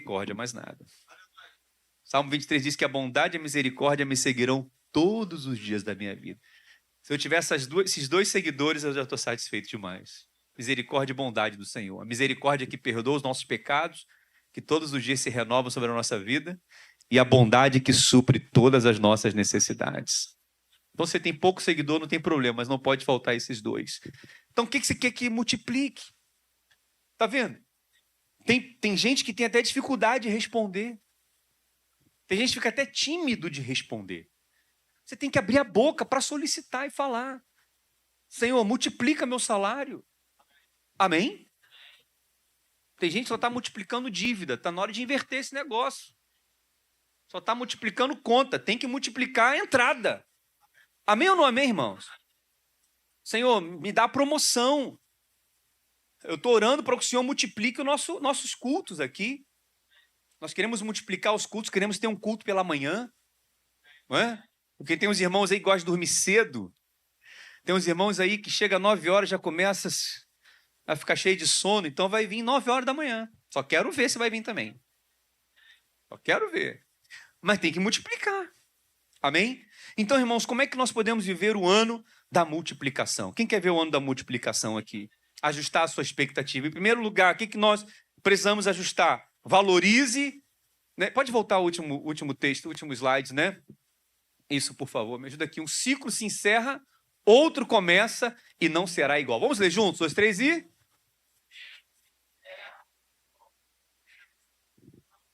misericórdia, mais nada. Salmo 23 diz que a bondade e a misericórdia me seguirão todos os dias da minha vida. Se eu tiver esses dois seguidores, eu já estou satisfeito demais. Misericórdia e bondade do Senhor. A misericórdia que perdoa os nossos pecados, que todos os dias se renova sobre a nossa vida, e a bondade que supre todas as nossas necessidades. Então, você tem pouco seguidor, não tem problema, mas não pode faltar esses dois. Então, o que você quer que multiplique? Está vendo? Tem gente que tem até dificuldade de responder. Tem gente que fica até tímido de responder. Você tem que abrir a boca para solicitar e falar. Senhor, multiplica meu salário. Amém? Tem gente que só está multiplicando dívida. Está na hora de inverter esse negócio. Só está multiplicando conta. Tem que multiplicar a entrada. Amém ou não amém, irmãos? Senhor, me dá promoção. Eu estou orando para que o Senhor multiplique os nossos cultos aqui. Nós queremos multiplicar os cultos, queremos ter um culto pela manhã. Não é? Porque tem uns irmãos aí que gostam de dormir cedo. Tem uns irmãos aí que chega às 9 horas, já começa a ficar cheio de sono. Então vai vir 9 horas da manhã. Só quero ver se vai vir também. Só quero ver. Mas tem que multiplicar. Amém? Então, irmãos, como é que nós podemos viver o ano da multiplicação? Quem quer ver o ano da multiplicação aqui? Ajustar a sua expectativa. Em primeiro lugar, o que nós precisamos ajustar? Valorize. Né? Pode voltar ao último texto, último slide, né? Isso, por favor, me ajuda aqui. Um ciclo se encerra, outro começa e não será igual. Vamos ler juntos? 2, 3 e...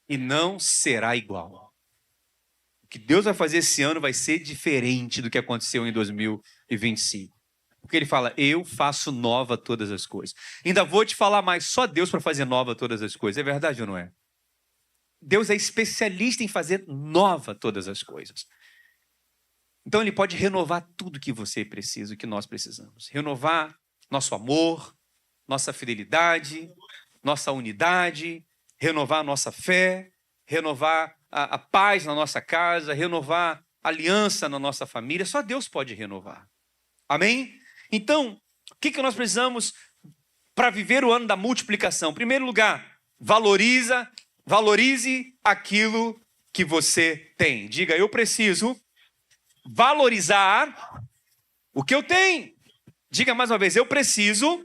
E não será igual. O que Deus vai fazer esse ano vai ser diferente do que aconteceu em 2025. Porque ele fala, eu faço nova todas as coisas. Ainda vou te falar mais, só Deus para fazer nova todas as coisas. É verdade ou não é? Deus é especialista em fazer nova todas as coisas. Então ele pode renovar tudo que você precisa, o que nós precisamos. Renovar nosso amor, nossa fidelidade, nossa unidade, renovar a nossa fé, renovar a paz na nossa casa, renovar a aliança na nossa família. Só Deus pode renovar. Amém? Então, o que nós precisamos para viver o ano da multiplicação? Em primeiro lugar, valorize aquilo que você tem. Diga, eu preciso valorizar o que eu tenho. Diga mais uma vez, eu preciso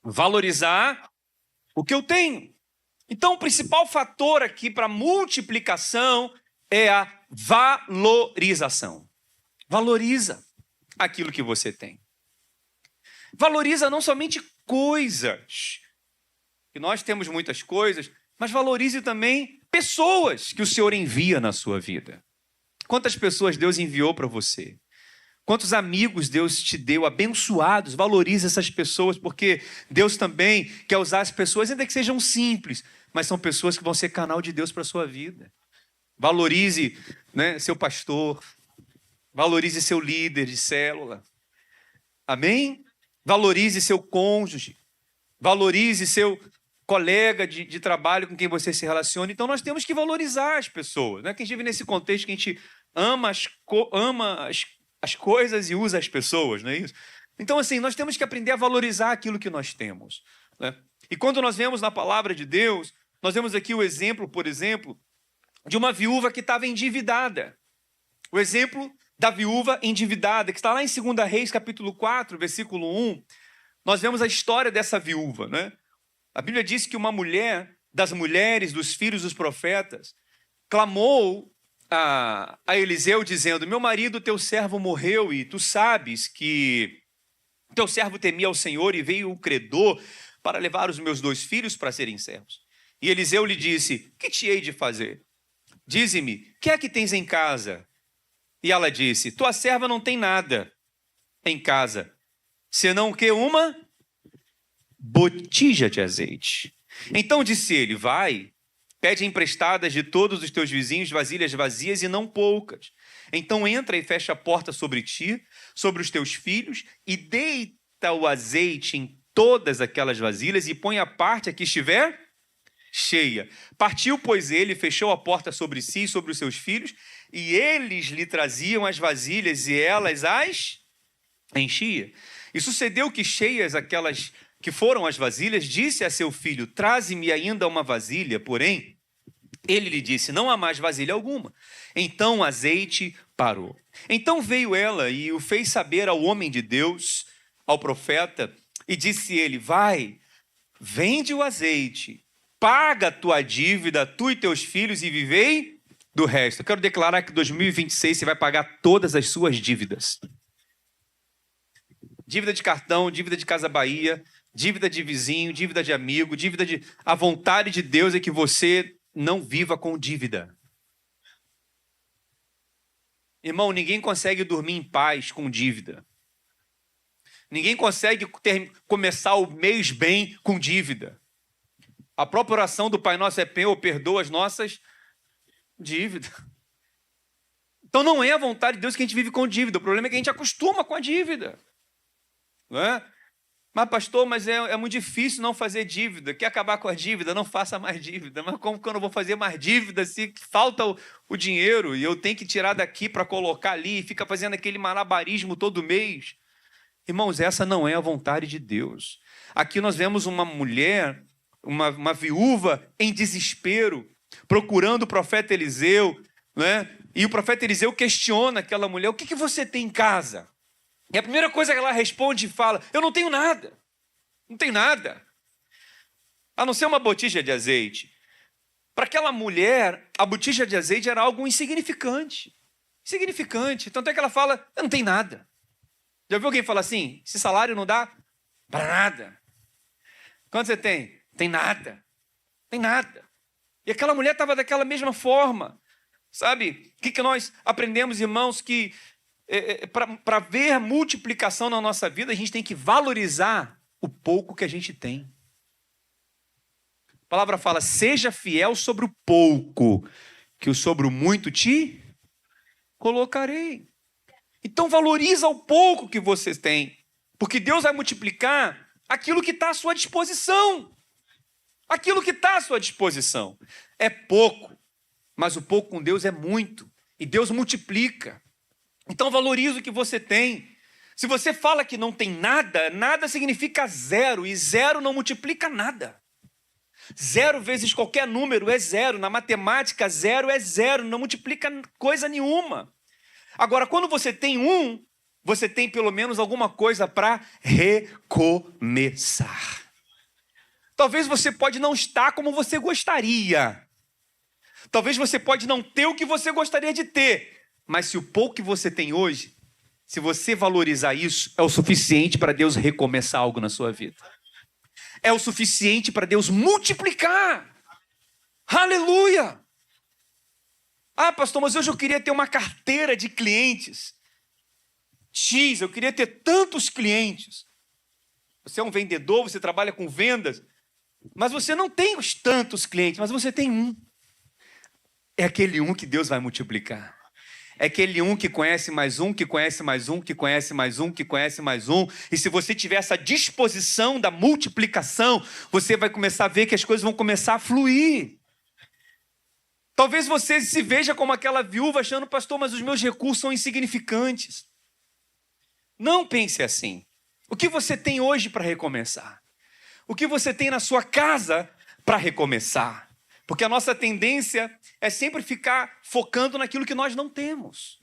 valorizar o que eu tenho. Então, o principal fator aqui para multiplicação é a valorização. Valoriza aquilo que você tem. Valoriza não somente coisas, que nós temos muitas coisas, mas valorize também pessoas que o Senhor envia na sua vida. Quantas pessoas Deus enviou para você? Quantos amigos Deus te deu, abençoados? Valorize essas pessoas, porque Deus também quer usar as pessoas, ainda que sejam simples, mas são pessoas que vão ser canal de Deus para a sua vida. Valorize, né, seu pastor, valorize seu líder de célula. Amém? Valorize seu cônjuge, valorize seu colega de trabalho com quem você se relaciona. Então nós temos que valorizar as pessoas. Não é que a gente vive nesse contexto que a gente ama as coisas e usa as pessoas, não é isso? Então, assim, nós temos que aprender a valorizar aquilo que nós temos. Né? E quando nós vemos na palavra de Deus, nós vemos aqui o exemplo, por exemplo, de uma viúva que estava endividada. O exemplo da viúva endividada, que está lá em 2 Reis, capítulo 4, versículo 1. Nós vemos a história dessa viúva, né? A Bíblia diz que uma mulher, das mulheres, dos filhos dos profetas, clamou a Eliseu dizendo, meu marido, teu servo morreu e tu sabes que teu servo temia ao Senhor e veio o credor para levar os meus 2 filhos para serem servos. E Eliseu lhe disse, que te hei de fazer? Dize-me, que é que tens em casa? E ela disse, tua serva não tem nada em casa, senão o que? Uma botija de azeite. Então disse ele, vai, pede emprestadas de todos os teus vizinhos vasilhas vazias e não poucas. Então entra e fecha a porta sobre ti, sobre os teus filhos, e deita o azeite em todas aquelas vasilhas e põe a parte a que estiver cheia. Partiu, pois, ele, fechou a porta sobre si e sobre os seus filhos, e eles lhe traziam as vasilhas e elas as enchia. E sucedeu que, cheias aquelas que foram as vasilhas, disse a seu filho, traze-me ainda uma vasilha, porém, Ele lhe disse: não há mais vasilha alguma. Então o azeite parou. Então veio ela e o fez saber ao homem de Deus, ao profeta, e disse ele: vai, vende o azeite, paga a tua dívida, tu e teus filhos, e vivei do resto. Eu quero declarar que em 2026 você vai pagar todas as suas dívidas. Dívida de cartão, dívida de Casa Bahia, dívida de vizinho, dívida de amigo, dívida de... A vontade de Deus é que você não viva com dívida. Irmão, ninguém consegue dormir em paz com dívida. Ninguém consegue começar o mês bem com dívida. A própria oração do Pai Nosso é: perdoa as nossas dívidas. Então não é a vontade de Deus que a gente vive com dívida. O problema é que a gente acostuma com a dívida. Não é? Mas pastor, é muito difícil não fazer dívida. Quer acabar com a dívida? Não faça mais dívida. Mas como que eu não vou fazer mais dívida se falta o dinheiro e eu tenho que tirar daqui para colocar ali e fica fazendo aquele malabarismo todo mês? Irmãos, essa não é a vontade de Deus. Aqui nós vemos uma mulher, uma viúva em desespero, procurando o profeta Eliseu, né? E o profeta Eliseu questiona aquela mulher: o que você tem em casa? E a primeira coisa que ela responde e fala: eu não tenho nada. Não tenho nada. A não ser uma botija de azeite. Para aquela mulher, a botija de azeite era algo insignificante. Insignificante. Tanto é que ela fala: eu não tenho nada. Já viu alguém falar assim: esse salário não dá para nada? Quanto você tem? Tem nada. Tem nada. E aquela mulher estava daquela mesma forma. Sabe? O que nós aprendemos, irmãos, que para ver multiplicação na nossa vida, a gente tem que valorizar o pouco que a gente tem. A palavra fala: seja fiel sobre o pouco, que o sobre o muito te colocarei. Então valoriza o pouco que você tem, porque Deus vai multiplicar aquilo que está à sua disposição. Aquilo que está à sua disposição. É pouco, mas o pouco com Deus é muito, e Deus multiplica. Então valoriza o que você tem. Se você fala que não tem nada, nada significa zero, e zero não multiplica nada. Zero vezes qualquer número é zero. Na matemática, zero é zero, não multiplica coisa nenhuma. Agora, quando você tem um, você tem pelo menos alguma coisa para recomeçar. Talvez você pode não estar como você gostaria. Talvez você pode não ter o que você gostaria de ter. Mas se o pouco que você tem hoje, se você valorizar isso, é o suficiente para Deus recomeçar algo na sua vida. É o suficiente para Deus multiplicar. Aleluia! Ah, pastor, mas hoje eu queria ter uma carteira de clientes. Eu queria ter tantos clientes. Você é um vendedor, você trabalha com vendas, mas você não tem os tantos clientes, mas você tem um. É aquele um que Deus vai multiplicar. É aquele um que conhece mais um, que conhece mais um, que conhece mais um, que conhece mais um. E se você tiver essa disposição da multiplicação, você vai começar a ver que as coisas vão começar a fluir. Talvez você se veja como aquela viúva achando: pastor, mas os meus recursos são insignificantes. Não pense assim. O que você tem hoje para recomeçar? O que você tem na sua casa para recomeçar? Porque a nossa tendência é sempre ficar focando naquilo que nós não temos.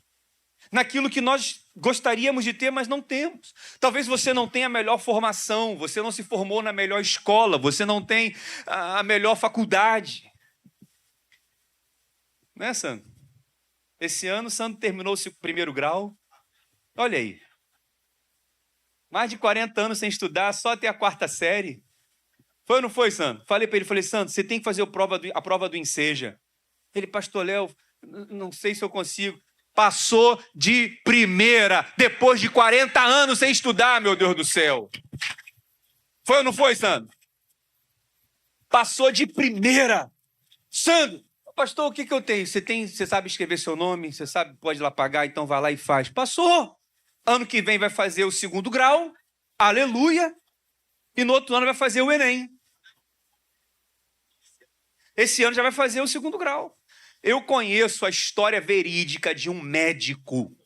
Naquilo que nós gostaríamos de ter, mas não temos. Talvez você não tenha a melhor formação, você não se formou na melhor escola, você não tem a melhor faculdade. Não é, Sandro? Esse ano, Sandro terminou o seu primeiro grau. Olha aí. Mais de 40 anos sem estudar, só até a 4ª série. Foi ou não foi, Sandro? Falei para ele, Sandro, você tem que fazer a prova do Enseja. Ele: pastor Léo, não sei se eu consigo. Passou de primeira, depois de 40 anos sem estudar, meu Deus do céu. Foi ou não foi, Sandro? Passou de primeira. Sandro, pastor, o que eu tenho? Você sabe escrever seu nome? Você sabe, pode ir lá pagar, então vai lá e faz. Passou. Ano que vem vai fazer o 2º grau. Aleluia. E no outro ano vai fazer o Enem. Esse ano já vai fazer o 2º grau. Eu conheço a história verídica de um médico,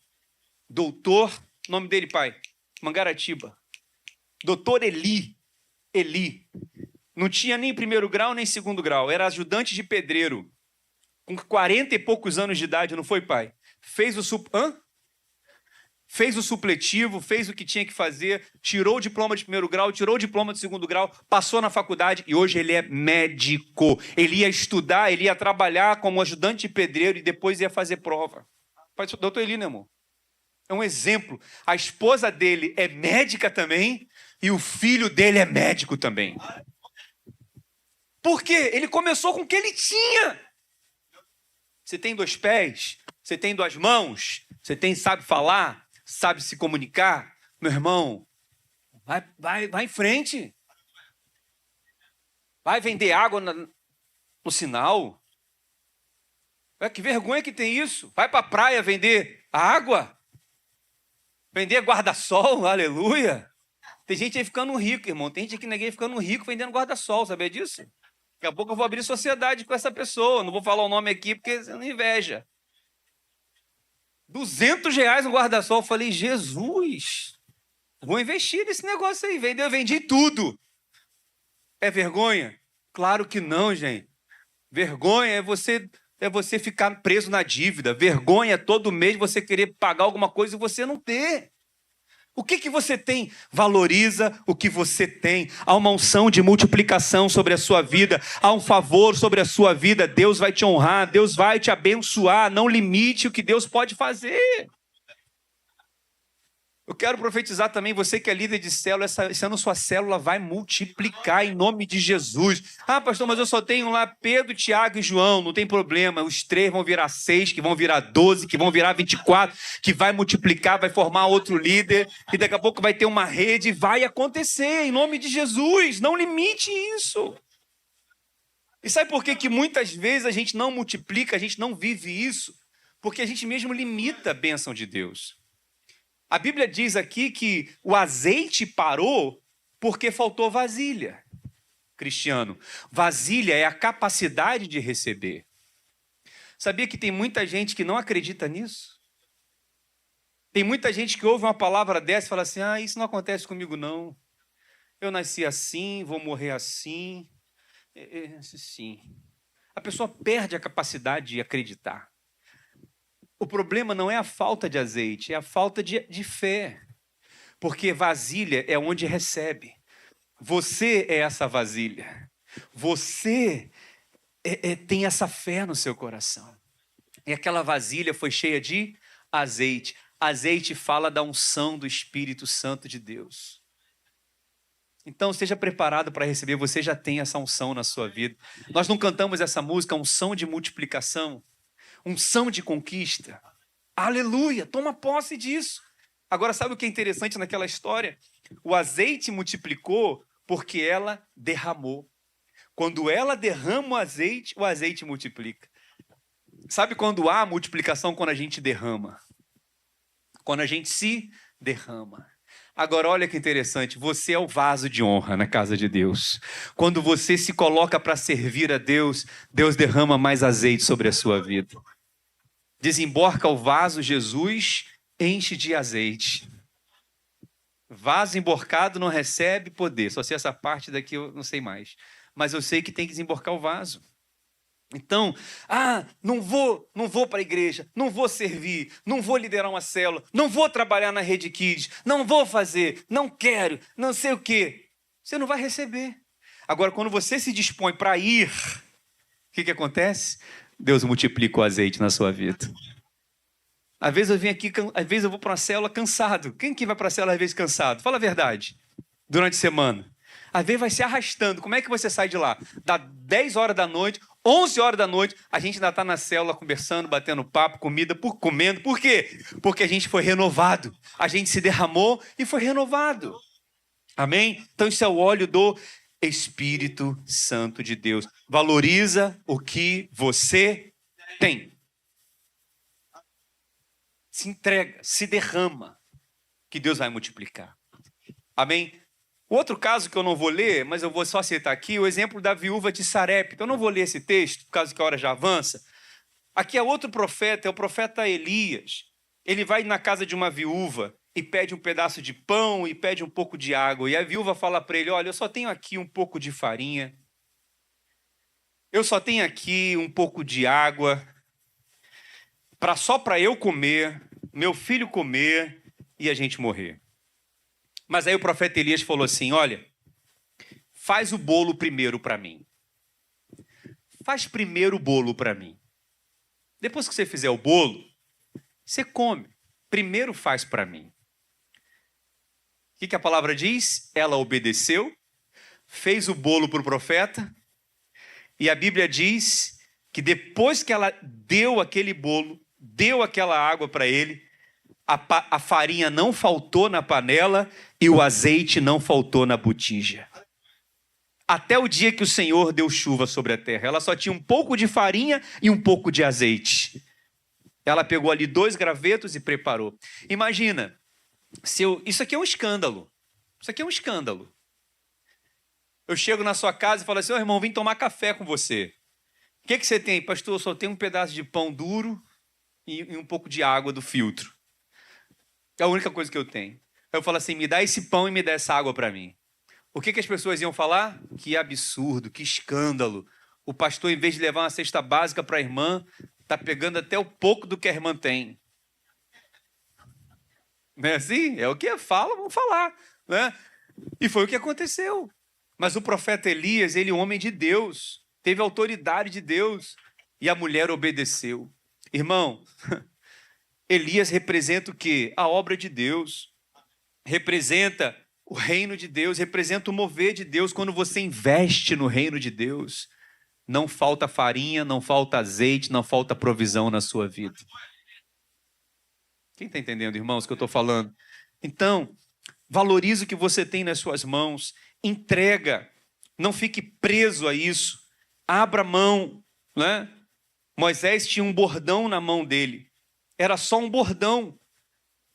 doutor, nome dele, pai, Mangaratiba. Doutor Eli. Não tinha nem 1º grau, nem 2º grau. Era ajudante de pedreiro. com 40 e poucos anos de idade, não foi, pai? Fez o supletivo, fez o que tinha que fazer, tirou o diploma de primeiro grau, tirou o diploma de segundo grau, passou na faculdade e hoje ele é médico. Ele ia estudar, ele ia trabalhar como ajudante de pedreiro e depois ia fazer prova. Doutor Eli, né, amor? É um exemplo. A esposa dele é médica também e o filho dele é médico também. Por quê? Ele começou com o que ele tinha. Você tem 2 pés, você tem 2 mãos, sabe falar, sabe se comunicar. Meu irmão, vai em frente. Vai vender água no sinal. Que vergonha que tem isso. Vai para a praia vender água. Vender guarda-sol, aleluia. Tem gente aí ficando rico, irmão. Tem gente aqui na igreja ficando rico vendendo guarda-sol, sabia disso? Daqui a pouco eu vou abrir sociedade com essa pessoa. Não vou falar o nome aqui porque você não inveja. R$200 um guarda-sol. Eu falei, Jesus, vou investir nesse negócio aí. Eu vendi tudo. É vergonha? Claro que não, gente. Vergonha é você ficar preso na dívida. Vergonha é todo mês você querer pagar alguma coisa e você não ter. O que você tem? Valoriza o que você tem. Há uma unção de multiplicação sobre a sua vida. Há um favor sobre a sua vida. Deus vai te honrar. Deus vai te abençoar. Não limite o que Deus pode fazer. Eu quero profetizar também, você que é líder de célula, esse ano sua célula vai multiplicar em nome de Jesus. Ah, pastor, mas eu só tenho lá Pedro, Tiago e João. Não tem problema, os 3 vão virar 6, que vão virar 12, que vão virar 24, que vai multiplicar, vai formar outro líder, e daqui a pouco vai ter uma rede, vai acontecer em nome de Jesus. Não limite isso. E sabe por que muitas vezes a gente não multiplica, a gente não vive isso? Porque a gente mesmo limita a bênção de Deus. A Bíblia diz aqui que o azeite parou porque faltou vasilha. Cristiano, vasilha é a capacidade de receber. Sabia que tem muita gente que não acredita nisso? Tem muita gente que ouve uma palavra dessa e fala assim, isso não acontece comigo não. Eu nasci assim, vou morrer assim. Sim. A pessoa perde a capacidade de acreditar. O problema não é a falta de azeite, é a falta de fé. Porque vasilha é onde recebe. Você é essa vasilha. Você tem essa fé no seu coração. E aquela vasilha foi cheia de azeite. Azeite fala da unção do Espírito Santo de Deus. Então, esteja preparado para receber. Você já tem essa unção na sua vida. Nós não cantamos essa música, unção de multiplicação? Unção de conquista. Aleluia, toma posse disso. Agora, sabe o que é interessante naquela história? O azeite multiplicou porque ela derramou. Quando ela derrama o azeite multiplica. Sabe quando há multiplicação? Quando a gente derrama. Quando a gente se derrama. Agora, olha que interessante, você é o vaso de honra na casa de Deus. Quando você se coloca para servir a Deus, Deus derrama mais azeite sobre a sua vida. Desemborca o vaso, Jesus enche de azeite. Vaso emborcado não recebe poder. Só sei essa parte daqui, eu não sei mais. Mas eu sei que tem que desemborcar o vaso. Então, não vou para a igreja, não vou servir, não vou liderar uma célula, não vou trabalhar na Rede Kids, não vou fazer, não quero, não sei o quê. Você não vai receber. Agora, quando você se dispõe para ir, o que acontece? Deus multiplica o azeite na sua vida. Às vezes eu venho aqui, às vezes eu vou para uma célula cansado. Quem que vai para a célula às vezes cansado? Fala a verdade. Durante a semana. Às vezes vai se arrastando. Como é que você sai de lá? Dá 10 horas da noite, 11 horas da noite, a gente ainda está na célula conversando, batendo papo, comendo. Por quê? Porque a gente foi renovado. A gente se derramou e foi renovado. Amém? Então isso é o óleo do Espírito Santo de Deus. Valoriza o que você tem. Se entrega, se derrama, que Deus vai multiplicar. Amém? O outro caso que eu não vou ler, mas eu vou só citar aqui, o exemplo da viúva de Sarepta. Eu não vou ler esse texto, por causa que a hora já avança. Aqui é outro profeta, é o profeta Elias. Ele vai na casa de uma viúva e pede um pedaço de pão e pede um pouco de água. E a viúva fala para ele, olha, eu só tenho aqui um pouco de farinha. eu só tenho aqui um pouco de água só para eu comer, meu filho comer e a gente morrer. Mas aí o profeta Elias falou assim, olha, faz o bolo primeiro para mim. Faz primeiro o bolo para mim. Depois que você fizer o bolo, você come. Primeiro faz para mim. O que a palavra diz? Ela obedeceu, fez o bolo para o profeta, e a Bíblia diz que depois que ela deu aquele bolo, deu aquela água para ele, a farinha não faltou na panela e o azeite não faltou na botija. Até o dia que o Senhor deu chuva sobre a terra. Ela só tinha um pouco de farinha e um pouco de azeite. Ela pegou ali 2 gravetos e preparou. Imagina, isso aqui é um escândalo. Isso aqui é um escândalo. Eu chego na sua casa e falo assim, irmão, vim tomar café com você. O que você tem? Pastor, eu só tenho um pedaço de pão duro e um pouco de água do filtro. É a única coisa que eu tenho. Eu falo assim, me dá esse pão e me dá essa água para mim. O que as pessoas iam falar? Que absurdo, que escândalo. O pastor, em vez de levar uma cesta básica para a irmã, está pegando até o pouco do que a irmã tem. Não é assim? É o que fala, vamos falar. Né? E foi o que aconteceu. Mas o profeta Elias, ele é um homem de Deus, teve a autoridade de Deus, e a mulher obedeceu. Irmão, Elias representa o quê? A obra de Deus. Representa o reino de Deus, representa o mover de Deus. Quando você investe no reino de Deus, não falta farinha, não falta azeite, não falta provisão na sua vida. Quem está entendendo, irmãos, o que eu estou falando? Então, valorize o que você tem nas suas mãos, entrega, não fique preso a isso, abra mão, né? Moisés tinha um bordão na mão dele, era só um bordão,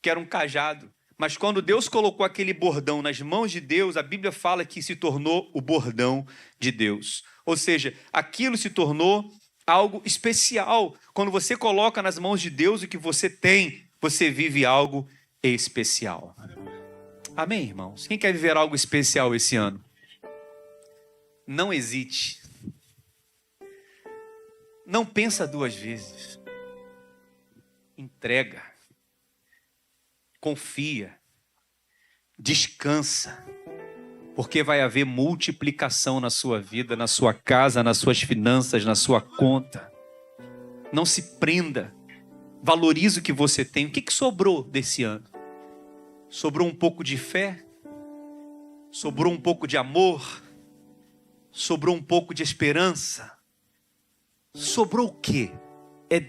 que era um cajado. Mas quando Deus colocou aquele bordão nas mãos de Deus, a Bíblia fala que se tornou o bordão de Deus. Ou seja, aquilo se tornou algo especial. Quando você coloca nas mãos de Deus o que você tem, você vive algo especial. Amém, irmãos? Quem quer viver algo especial esse ano? Não hesite. Não pensa 2 vezes. Entrega. Confia, descansa, porque vai haver multiplicação na sua vida, na sua casa, nas suas finanças, na sua conta. Não se prenda, valorize o que você tem. O que sobrou desse ano? Sobrou um pouco de fé? Sobrou um pouco de amor? Sobrou um pouco de esperança? Sobrou o quê? É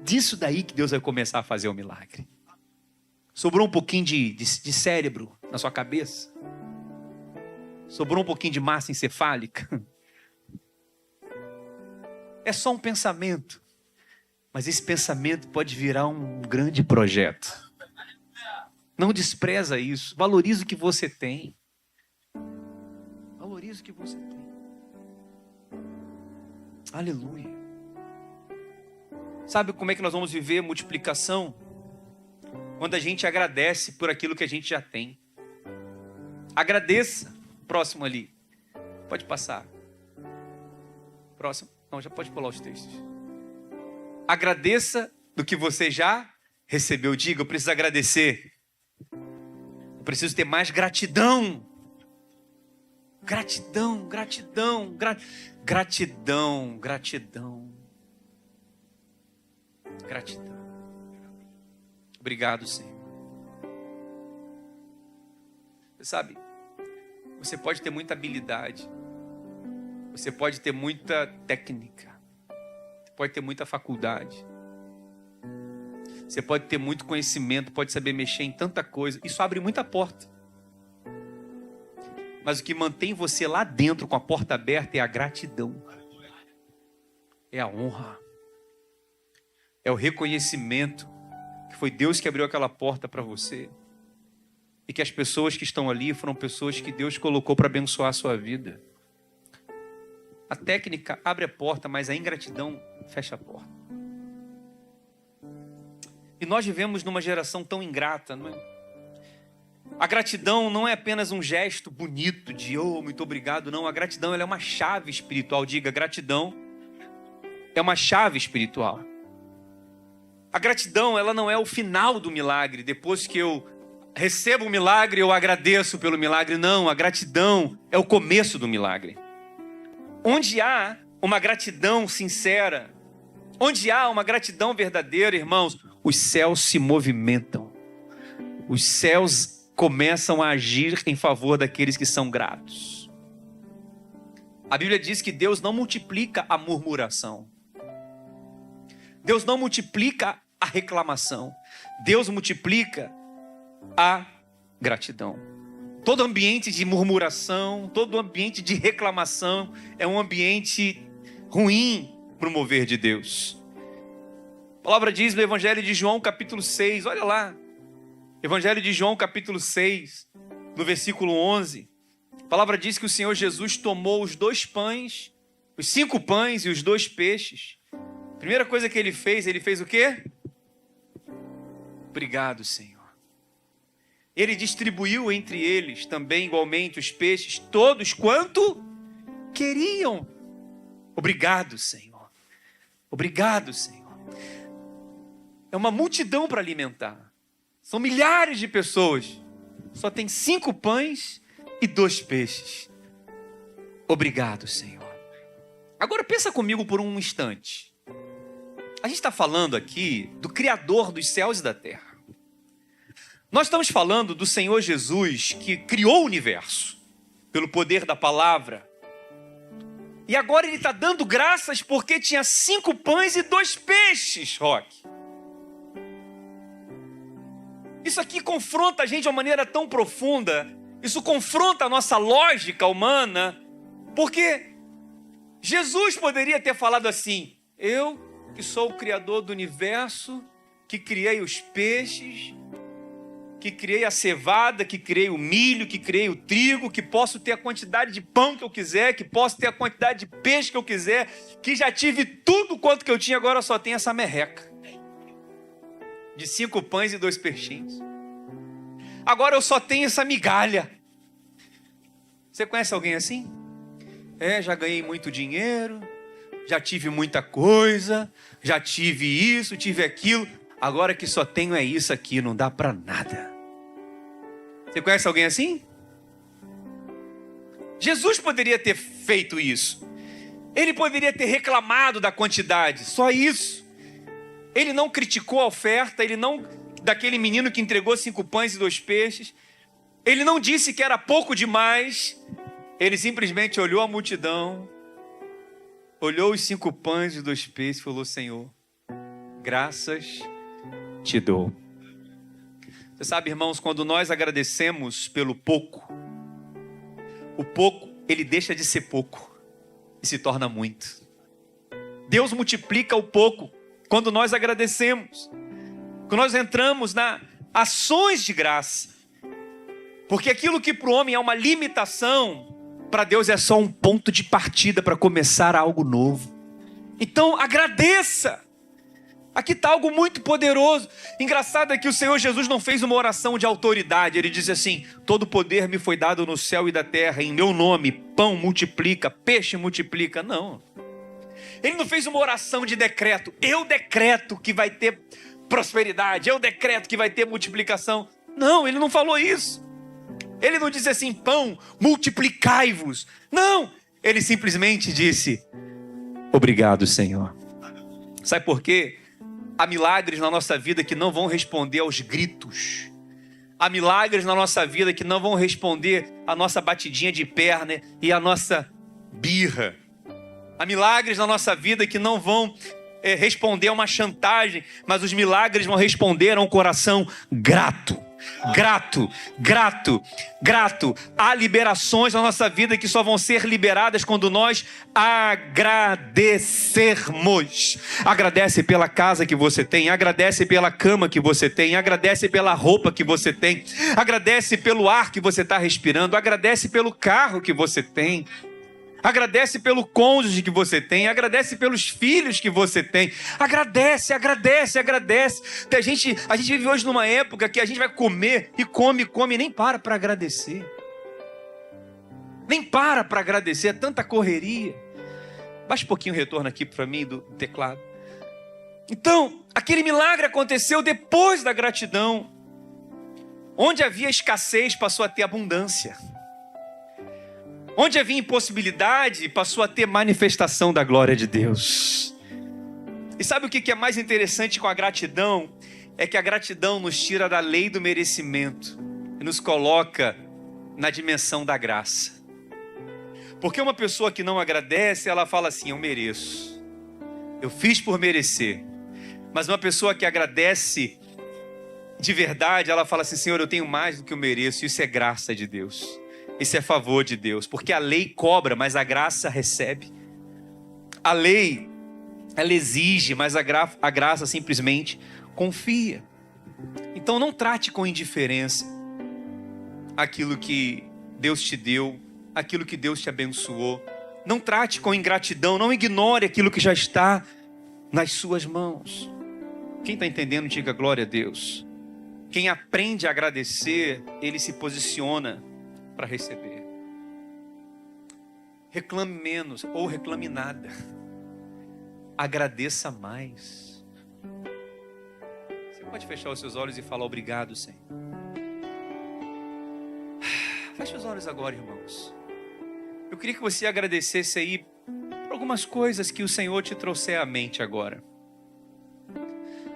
disso daí que Deus vai começar a fazer o milagre. Sobrou um pouquinho de cérebro na sua cabeça? Sobrou um pouquinho de massa encefálica? É só um pensamento. Mas esse pensamento pode virar um grande projeto. Não despreza isso. Valorize o que você tem. Valorize o que você tem. Aleluia. Sabe como é que nós vamos viver multiplicação? Quando a gente agradece por aquilo que a gente já tem. Agradeça. Próximo ali. Pode passar. Próximo. Não, já pode pular os textos. Agradeça do que você já recebeu. Diga, eu preciso agradecer. Eu preciso ter mais gratidão. Gratidão, gratidão, gratidão, gratidão. Gratidão. Obrigado, Senhor. Você sabe, você pode ter muita habilidade, você pode ter muita técnica, você pode ter muita faculdade, você pode ter muito conhecimento, pode saber mexer em tanta coisa. Isso abre muita porta. Mas o que mantém você lá dentro com a porta aberta é a gratidão. É a honra. É o reconhecimento que foi Deus que abriu aquela porta para você. E que as pessoas que estão ali foram pessoas que Deus colocou para abençoar a sua vida. A técnica abre a porta, mas a ingratidão fecha a porta. E nós vivemos numa geração tão ingrata, não é? A gratidão não é apenas um gesto bonito de muito obrigado, não. A gratidão ela é uma chave espiritual. Diga, gratidão é uma chave espiritual. A gratidão, ela não é o final do milagre. Depois que eu recebo o milagre, eu agradeço pelo milagre. Não, a gratidão é o começo do milagre. Onde há uma gratidão sincera, onde há uma gratidão verdadeira, irmãos, os céus se movimentam. Os céus começam a agir em favor daqueles que são gratos. A Bíblia diz que Deus não multiplica a murmuração. Deus não multiplica a reclamação. Deus multiplica a gratidão. Todo ambiente de murmuração, todo ambiente de reclamação é um ambiente ruim para o mover de Deus. A palavra diz no Evangelho de João, capítulo 6, olha lá. Evangelho de João, capítulo 6, no versículo 11. A palavra diz que o Senhor Jesus tomou os 2 pães, os 5 pães e os 2 peixes. A primeira coisa que ele fez o quê? Obrigado, Senhor. Ele distribuiu entre eles também igualmente os peixes, todos quanto queriam. Obrigado, Senhor. Obrigado, Senhor. É uma multidão para alimentar. São milhares de pessoas. Só tem 5 pães e 2 peixes. Obrigado, Senhor. Agora pensa comigo por um instante. A gente está falando aqui do Criador dos céus e da terra. Nós estamos falando do Senhor Jesus que criou o universo pelo poder da palavra. E agora ele está dando graças porque tinha 5 pães e 2 peixes, Roque. Isso aqui confronta a gente de uma maneira tão profunda. Isso confronta a nossa lógica humana. Porque Jesus poderia ter falado assim: eu que sou o Criador do universo, que criei os peixes, que criei a cevada, que criei o milho, que criei o trigo, que posso ter a quantidade de pão que eu quiser, que posso ter a quantidade de peixe que eu quiser, que já tive tudo quanto que eu tinha, agora só tenho essa merreca de 5 pães e 2 peixinhos. Agora eu só tenho essa migalha. Você conhece alguém assim? Já ganhei muito dinheiro, já tive muita coisa, já tive isso, tive aquilo, agora que só tenho é isso aqui, não dá para nada. Você conhece alguém assim? Jesus poderia ter feito isso. Ele poderia ter reclamado da quantidade, só isso. Ele não criticou a oferta, ele não, daquele menino que entregou 5 pães e 2 peixes. Ele não disse que era pouco demais. Ele simplesmente olhou a multidão, olhou os 5 pães e 2 peixes e falou: Senhor, graças te dou. Você sabe, irmãos, quando nós agradecemos pelo pouco, o pouco, ele deixa de ser pouco e se torna muito. Deus multiplica o pouco quando nós agradecemos, quando nós entramos nas ações de graça. Porque aquilo que para o homem é uma limitação, para Deus é só um ponto de partida para começar algo novo. Então agradeça. Aqui está algo muito poderoso. Engraçado é que o Senhor Jesus não fez uma oração de autoridade. Ele disse assim: todo poder me foi dado no céu e da terra, em meu nome, pão multiplica, peixe multiplica. Não. Ele não fez uma oração de decreto. Eu decreto que vai ter prosperidade, eu decreto que vai ter multiplicação. Não, ele não falou isso. Ele não disse assim: pão, multiplicai-vos. Não, ele simplesmente disse: obrigado, Senhor. Sabe por quê? Há milagres na nossa vida que não vão responder aos gritos. Há milagres na nossa vida que não vão responder à nossa batidinha de perna e à nossa birra. Há milagres na nossa vida que não vão responder a uma chantagem, mas os milagres vão responder a um coração grato. Grato, grato, grato. Há liberações na nossa vida que só vão ser liberadas quando nós agradecermos. Agradece pela casa que você tem, agradece pela cama que você tem, agradece pela roupa que você tem, agradece pelo ar que você está respirando, agradece pelo carro que você tem. Agradece pelo cônjuge que você tem. Agradece pelos filhos que você tem. Agradece, agradece, agradece. A gente vive hoje numa época que a gente vai comer e come e nem para agradecer. Nem para agradecer. É tanta correria. Baixa um pouquinho o retorno aqui para mim do teclado. Então, aquele milagre aconteceu depois da gratidão. Onde havia escassez, passou a ter abundância. Onde havia impossibilidade, passou a ter manifestação da glória de Deus. E sabe o que é mais interessante com a gratidão? É que a gratidão nos tira da lei do merecimento e nos coloca na dimensão da graça. Porque uma pessoa que não agradece, ela fala assim: eu mereço, eu fiz por merecer. Mas uma pessoa que agradece de verdade, ela fala assim: Senhor, eu tenho mais do que eu mereço. Isso é graça de Deus, isso é favor de Deus. Porque a lei cobra, mas a graça recebe. A lei, ela exige, mas a graça simplesmente confia. Então não trate com indiferença aquilo que Deus te deu, aquilo que Deus te abençoou. Não trate com ingratidão, não ignore aquilo que já está nas suas mãos. Quem está entendendo, diga glória a Deus. Quem aprende a agradecer, ele se posiciona para receber. Reclame menos ou reclame nada. Agradeça mais. Você pode fechar os seus olhos e falar: obrigado, Senhor. Feche os olhos agora, irmãos. Eu queria que você agradecesse aí por algumas coisas que o Senhor te trouxe à mente agora.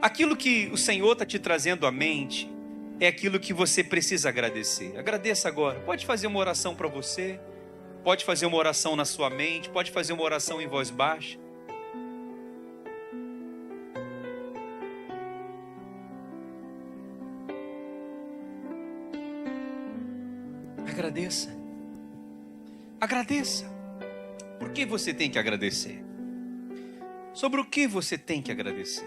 Aquilo que o Senhor está te trazendo à mente é aquilo que você precisa agradecer. Agradeça agora. Pode fazer uma oração para você, pode fazer uma oração na sua mente, pode fazer uma oração em voz baixa. Agradeça. Agradeça. Por que você tem que agradecer? Sobre o que você tem que agradecer?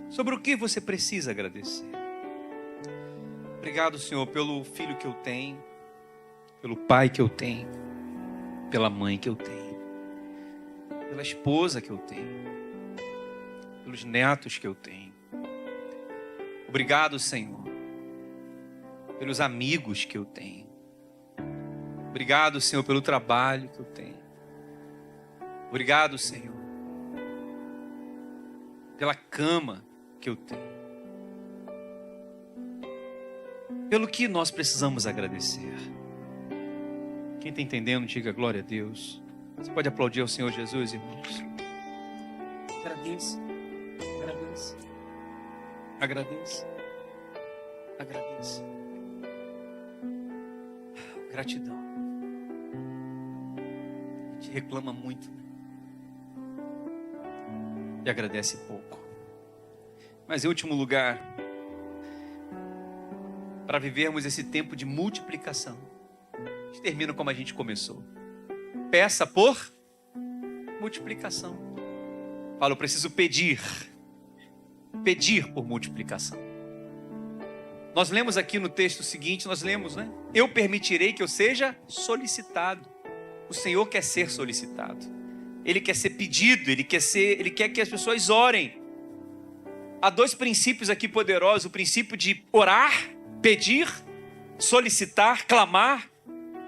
Sobre o que você precisa agradecer? Obrigado, Senhor, pelo filho que eu tenho, pelo pai que eu tenho, pela mãe que eu tenho, pela esposa que eu tenho, pelos netos que eu tenho. Obrigado, Senhor, pelos amigos que eu tenho. Obrigado, Senhor, pelo trabalho que eu tenho. Obrigado, Senhor, pela cama que eu tenho. Pelo que nós precisamos agradecer. Quem está entendendo, diga glória a Deus. Você pode aplaudir ao Senhor Jesus, irmãos. Agradeça, agradeça, agradeça, agradeça. Gratidão. A gente reclama muito, né? E agradece pouco. Mas em último lugar, para vivermos esse tempo de multiplicação, a gente termina como a gente começou. Peça por multiplicação. Fala: eu preciso pedir. Pedir por multiplicação. Nós lemos aqui no texto seguinte, nós lemos, né? Eu permitirei que eu seja solicitado. O Senhor quer ser solicitado. Ele quer ser pedido, Ele quer que as pessoas orem. Há dois princípios aqui poderosos: o princípio de orar, pedir, solicitar, clamar,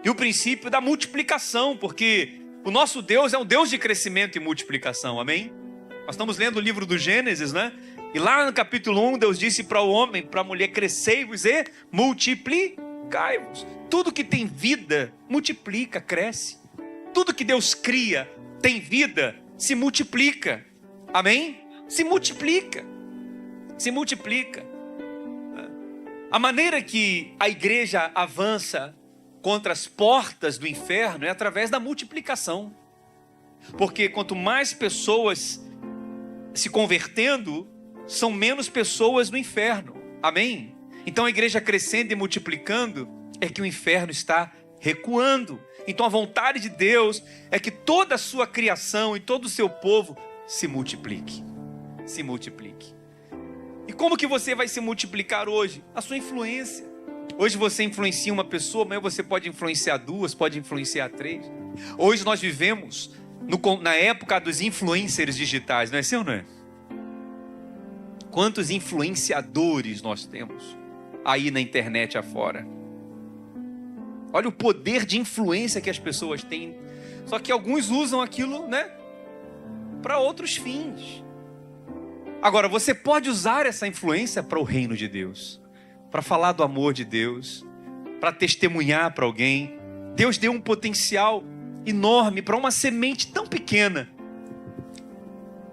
e o princípio da multiplicação, porque o nosso Deus é um Deus de crescimento e multiplicação, amém? Nós estamos lendo o livro do Gênesis, né? E lá no capítulo 1, Deus disse para o homem, para a mulher: crescei-vos e multiplicai-vos. Tudo que tem vida, multiplica, cresce. Tudo que Deus cria, tem vida, se multiplica, amém? Se multiplica, se multiplica. A maneira que a igreja avança contra as portas do inferno é através da multiplicação. Porque quanto mais pessoas se convertendo, são menos pessoas no inferno. Amém? Então a igreja crescendo e multiplicando é que o inferno está recuando. Então a vontade de Deus é que toda a sua criação e todo o seu povo se multiplique. Se multiplique. E como que você vai se multiplicar hoje? A sua influência. Hoje você influencia uma pessoa, amanhã você pode influenciar duas, pode influenciar três. Hoje nós vivemos na época dos influencers digitais, não é assim ou não é? Quantos influenciadores nós temos aí na internet afora? Olha o poder de influência que as pessoas têm Só que alguns usam aquilo, né, para outros fins. Agora, você pode usar essa influência para o reino de Deus, para falar do amor de Deus, para testemunhar para alguém. Deus deu um potencial enorme para uma semente tão pequena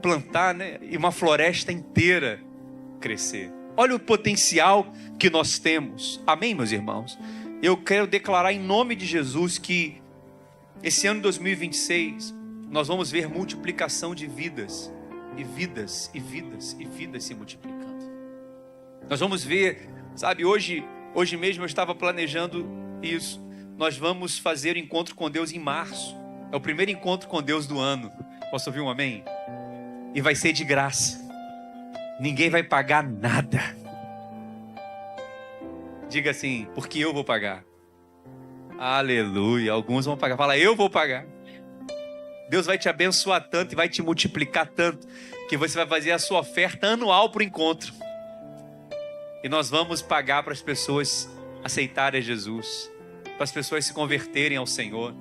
plantar, né, e uma floresta inteira crescer. Olha o potencial que nós temos. Amém, meus irmãos? Eu quero declarar em nome de Jesus que esse ano de 2026 nós vamos ver multiplicação de vidas, e vidas, e vidas, e vidas se multiplicando. Nós vamos ver, sabe, hoje mesmo eu estava planejando isso. Nós vamos fazer o encontro com Deus em março. É o primeiro encontro com Deus do ano. Posso ouvir um amém? E vai ser de graça. Ninguém vai pagar nada. Diga assim, porque eu vou pagar. Aleluia. Alguns vão pagar. Fala, eu vou pagar. Deus vai te abençoar tanto e vai te multiplicar tanto que você vai fazer a sua oferta anual para o encontro. E nós vamos pagar para as pessoas aceitarem Jesus, para as pessoas se converterem ao Senhor,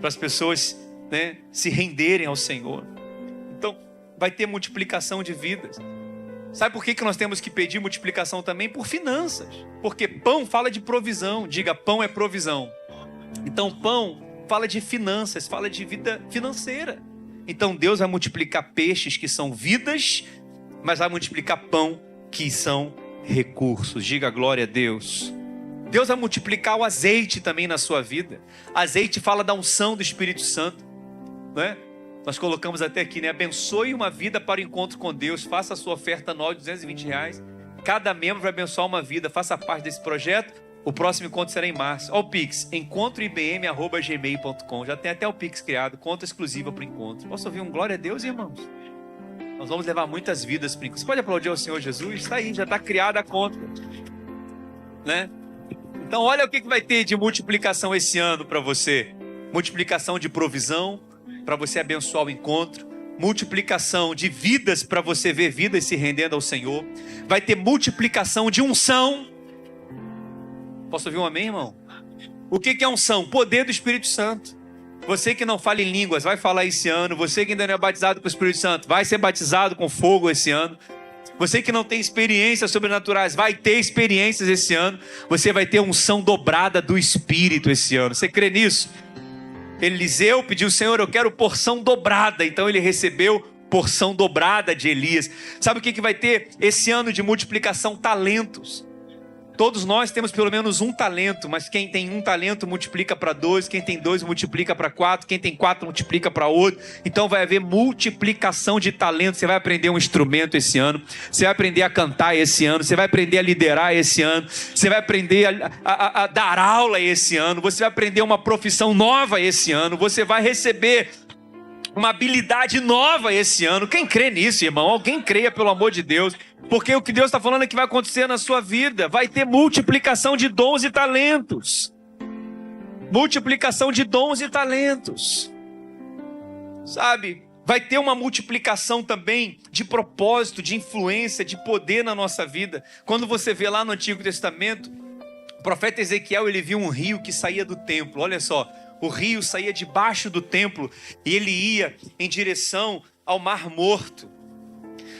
para as pessoas, né, se renderem ao Senhor. Então, vai ter multiplicação de vidas. Sabe por que nós temos que pedir multiplicação também? Por finanças. Porque pão fala de provisão. Diga, pão é provisão. Então, pão fala de finanças, fala de vida financeira. Então, Deus vai multiplicar peixes que são vidas, mas vai multiplicar pão que são recursos. Diga glória a Deus. Deus vai multiplicar o azeite também na sua vida. Azeite fala da unção do Espírito Santo, né? Nós colocamos até aqui, né? Abençoe uma vida para o encontro com Deus. Faça a sua oferta anual de R$220. Cada membro vai abençoar uma vida. Faça parte desse projeto. O próximo encontro será em março. Olha o Pix, encontroibm@gmail.com. Já tem até o Pix criado, conta exclusiva para o encontro. Posso ouvir um glória a Deus, irmãos? Nós vamos levar muitas vidas para o encontro. Você pode aplaudir ao Senhor Jesus? Está aí, já está criada a conta, né? Então olha o que vai ter de multiplicação esse ano para você. Multiplicação de provisão, para você abençoar o encontro. Multiplicação de vidas, para você ver vidas se rendendo ao Senhor. Vai ter multiplicação de unção. Posso ouvir um amém, irmão? O que é unção? Poder do Espírito Santo. Você que não fala em línguas, vai falar esse ano. Você que ainda não é batizado com o Espírito Santo, vai ser batizado com fogo esse ano. Você que não tem experiências sobrenaturais, vai ter experiências esse ano. Você vai ter unção dobrada do Espírito esse ano. Você crê nisso? Eliseu pediu, Senhor, eu quero porção dobrada. Então ele recebeu porção dobrada de Elias. Sabe o que vai ter esse ano de multiplicação? Talentos. Todos nós temos pelo menos um talento, mas quem tem um talento multiplica para 2, quem tem 2 multiplica para 4, quem tem 4 multiplica para 8. Então vai haver multiplicação de talentos. Você vai aprender um instrumento esse ano, você vai aprender a cantar esse ano, você vai aprender a liderar esse ano, você vai aprender a dar aula esse ano, você vai aprender uma profissão nova esse ano, você vai receber uma habilidade nova esse ano. Quem crê nisso, irmão? Alguém creia, pelo amor de Deus. Porque o que Deus está falando é que vai acontecer na sua vida. Vai ter multiplicação de dons e talentos. Multiplicação de dons e talentos. Sabe? Vai ter uma multiplicação também de propósito, de influência, de poder na nossa vida. Quando você vê lá no Antigo Testamento, o profeta Ezequiel, ele viu um rio que saía do templo. Olha só, o rio saía debaixo do templo e ele ia em direção ao Mar Morto.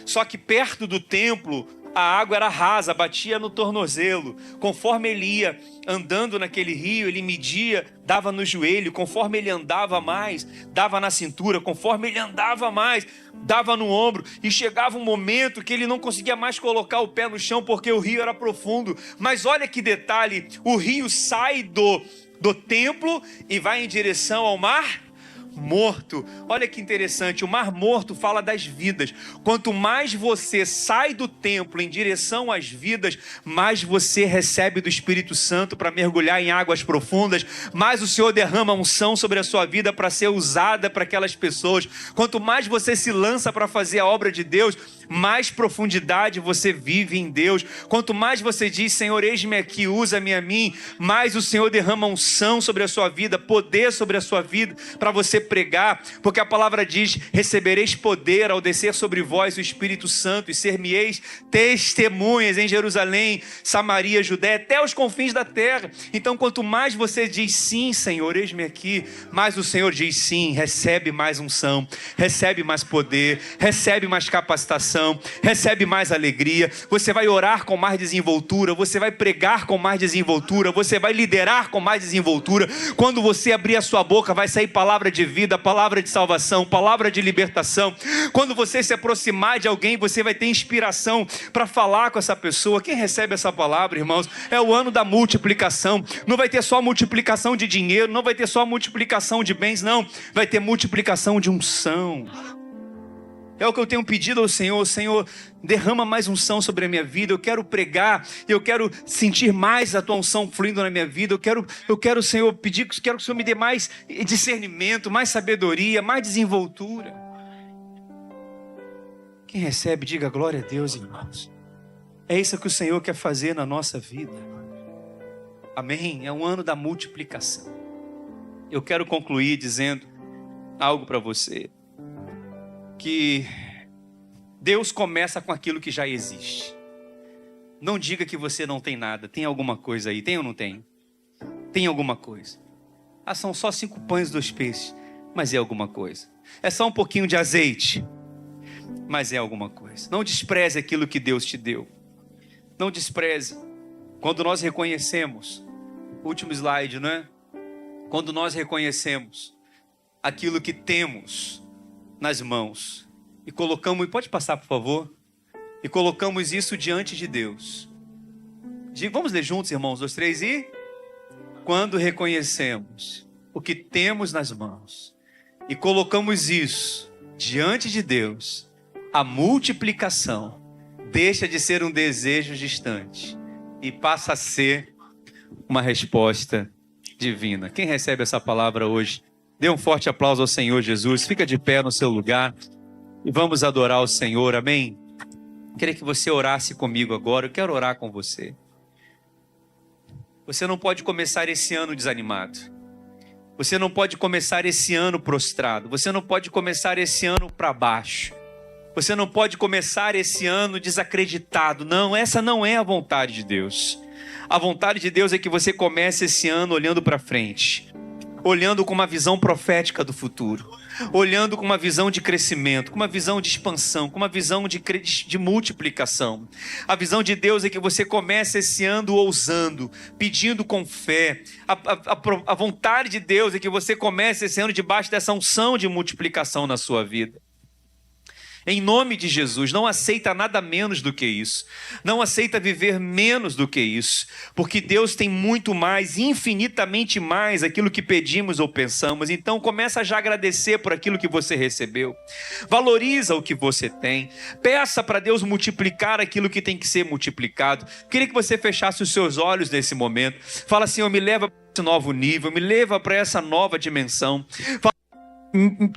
Só que perto do templo a água era rasa, batia no tornozelo. Conforme ele ia andando naquele rio, ele media, dava no joelho. Conforme ele andava mais, dava na cintura. Conforme ele andava mais, dava no ombro. E chegava um momento que ele não conseguia mais colocar o pé no chão porque o rio era profundo. Mas olha que detalhe, o rio sai do templo e vai em direção ao Mar Morto. Olha que interessante, o Mar Morto fala das vidas. Quanto mais você sai do templo em direção às vidas, mais você recebe do Espírito Santo para mergulhar em águas profundas, mais o Senhor derrama unção sobre a sua vida para ser usada para aquelas pessoas. Quanto mais você se lança para fazer a obra de Deus, mais profundidade você vive em Deus. Quanto mais você diz, Senhor, eis-me aqui, usa-me a mim, mais o Senhor derrama unção sobre a sua vida, poder sobre a sua vida, para você pregar, porque a palavra diz: recebereis poder ao descer sobre vós o Espírito Santo e ser-me-eis testemunhas em Jerusalém, Samaria, Judéia, até os confins da terra. Então, quanto mais você diz sim, Senhor, eis-me aqui, mais o Senhor diz sim, recebe mais unção, recebe mais poder, recebe mais capacitação, recebe mais alegria. Você vai orar com mais desenvoltura, você vai pregar com mais desenvoltura, você vai liderar com mais desenvoltura. Quando você abrir a sua boca, vai sair palavra de vida, palavra de salvação, palavra de libertação. Quando você se aproximar de alguém, você vai ter inspiração para falar com essa pessoa. Quem recebe essa palavra, irmãos, é o ano da multiplicação. Não vai ter só multiplicação de dinheiro, não vai ter só multiplicação de bens, não. Vai ter multiplicação de unção. É o que eu tenho pedido ao Senhor: Senhor, derrama mais unção sobre a minha vida. Eu quero pregar, eu quero sentir mais a tua unção fluindo na minha vida. Eu quero, Senhor, pedir, quero que o Senhor me dê mais discernimento, mais sabedoria, mais desenvoltura. Quem recebe, diga glória a Deus, irmãos. É isso que o Senhor quer fazer na nossa vida. Amém? É um ano da multiplicação. Eu quero concluir dizendo algo para você. Que Deus começa com aquilo que já existe. Não diga que você não tem nada. Tem alguma coisa aí? Tem ou não tem? Tem alguma coisa. Ah, são só 5 pães e 2 peixes. Mas é alguma coisa. É só um pouquinho de azeite. Mas é alguma coisa. Não despreze aquilo que Deus te deu. Não despreze. Quando nós reconhecemos, último slide, não é? Quando nós reconhecemos aquilo que temos nas mãos e colocamos, pode passar por favor, e colocamos isso diante de Deus. Vamos ler juntos, irmãos, 2, 3 e... Quando reconhecemos o que temos nas mãos e colocamos isso diante de Deus, a multiplicação deixa de ser um desejo distante e passa a ser uma resposta divina. Quem recebe essa palavra hoje? Dê um forte aplauso ao Senhor Jesus. Fica de pé no seu lugar e vamos adorar o Senhor. Amém? Queria que você orasse comigo agora. Eu quero orar com você. Você não pode começar esse ano desanimado. Você não pode começar esse ano prostrado. Você não pode começar esse ano para baixo. Você não pode começar esse ano desacreditado. Não, essa não é a vontade de Deus. A vontade de Deus é que você comece esse ano olhando para frente. Olhando com uma visão profética do futuro, olhando com uma visão de crescimento, com uma visão de expansão, com uma visão de multiplicação. A visão de Deus é que você comece esse ano ousando, pedindo com fé. A vontade de Deus é que você comece esse ano debaixo dessa unção de multiplicação na sua vida. Em nome de Jesus, não aceita nada menos do que isso. Não aceita viver menos do que isso. Porque Deus tem muito mais, infinitamente mais, aquilo que pedimos ou pensamos. Então começa já a agradecer por aquilo que você recebeu. Valoriza o que você tem. Peça para Deus multiplicar aquilo que tem que ser multiplicado. Queria que você fechasse os seus olhos nesse momento. Fala: Senhor, me leva para esse novo nível, me leva para essa nova dimensão.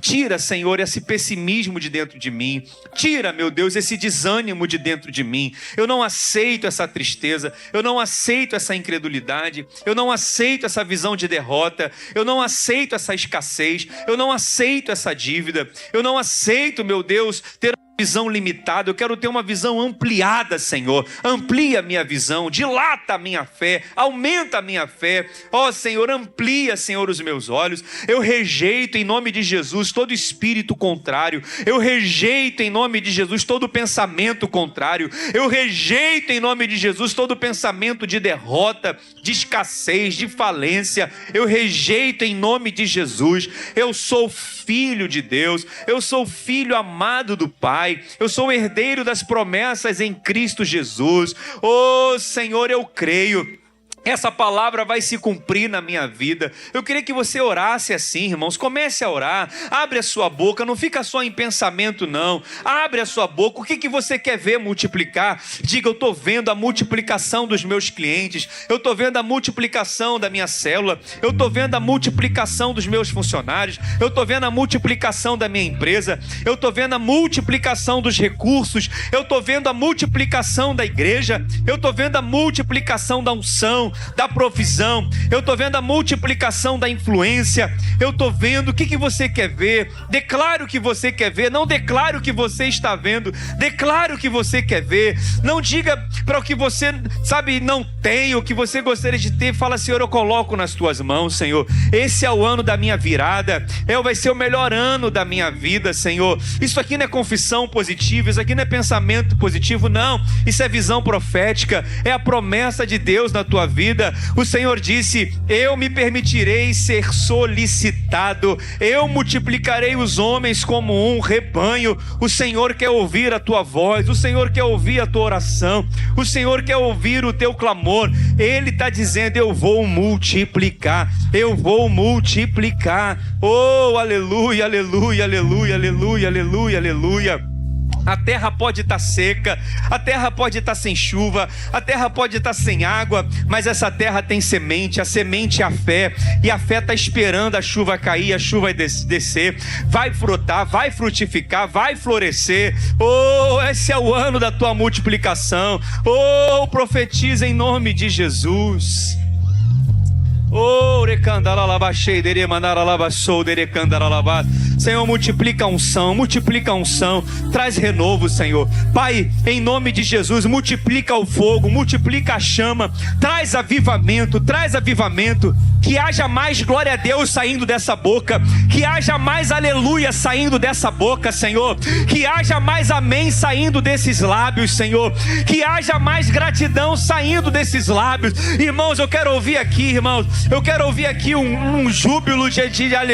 Tira, Senhor, esse pessimismo de dentro de mim. Tira, meu Deus, esse desânimo de dentro de mim. Eu não aceito essa tristeza. Eu não aceito essa incredulidade. Eu não aceito essa visão de derrota. Eu não aceito essa escassez. Eu não aceito essa dívida. Eu não aceito, meu Deus, ter visão limitada. Eu quero ter uma visão ampliada, Senhor. Amplia a minha visão, dilata a minha fé, aumenta a minha fé. Ó Senhor, amplia, Senhor, os meus olhos. Eu rejeito em nome de Jesus todo espírito contrário. Eu rejeito em nome de Jesus todo pensamento contrário. Eu rejeito em nome de Jesus todo pensamento de derrota, de escassez, de falência. Eu rejeito em nome de Jesus. Eu sou filho de Deus. Eu sou filho amado do Pai. Eu sou herdeiro das promessas em Cristo Jesus. Oh Senhor, eu creio. Essa palavra vai se cumprir na minha vida. Eu queria que você orasse assim, irmãos. Comece a orar. Abre a sua boca. Não fica só em pensamento, não. Abre a sua boca. O que você quer ver multiplicar? Diga: eu estou vendo a multiplicação dos meus clientes. Eu estou vendo a multiplicação da minha célula. Eu estou vendo a multiplicação dos meus funcionários. Eu estou vendo a multiplicação da minha empresa. Eu estou vendo a multiplicação dos recursos. Eu estou vendo a multiplicação da igreja. Eu estou vendo a multiplicação da unção. da provisão, eu estou vendo a multiplicação da influência, eu estou vendo o que você quer ver. Declare o que você quer ver, não declare o que você está vendo, declare o que você quer ver. Não diga para o que você, sabe, não tem, o que você gostaria de ter. Fala: Senhor, eu coloco nas tuas mãos, Senhor. Esse é o ano da minha virada, vai ser o melhor ano da minha vida, Senhor. Isso aqui não é confissão positiva, isso aqui não é pensamento positivo, não. Isso é visão profética, é a promessa de Deus na tua vida. O Senhor disse: eu me permitirei ser solicitado, eu multiplicarei os homens como um rebanho. O Senhor quer ouvir a tua voz, o Senhor quer ouvir a tua oração, o Senhor quer ouvir o teu clamor. Ele está dizendo: eu vou multiplicar, eu vou multiplicar. Oh, aleluia, aleluia, aleluia, aleluia, aleluia, aleluia. A terra pode estar seca, a terra pode estar sem chuva, a terra pode estar sem água, mas essa terra tem semente, a semente é a fé, e a fé está esperando a chuva cair, a chuva vai descer, vai brotar, vai frutificar, vai florescer. Oh, esse é o ano da tua multiplicação. Oh, profetiza em nome de Jesus. Senhor, multiplica a unção, traz renovo, Senhor. Pai, em nome de Jesus, multiplica o fogo, multiplica a chama, traz avivamento, que haja mais glória a Deus saindo dessa boca, que haja mais aleluia saindo dessa boca, Senhor, que haja mais amém saindo desses lábios, Senhor, que haja mais gratidão saindo desses lábios. Irmãos, eu quero ouvir aqui, irmãos, eu quero ouvir aqui um júbilo de aleluia.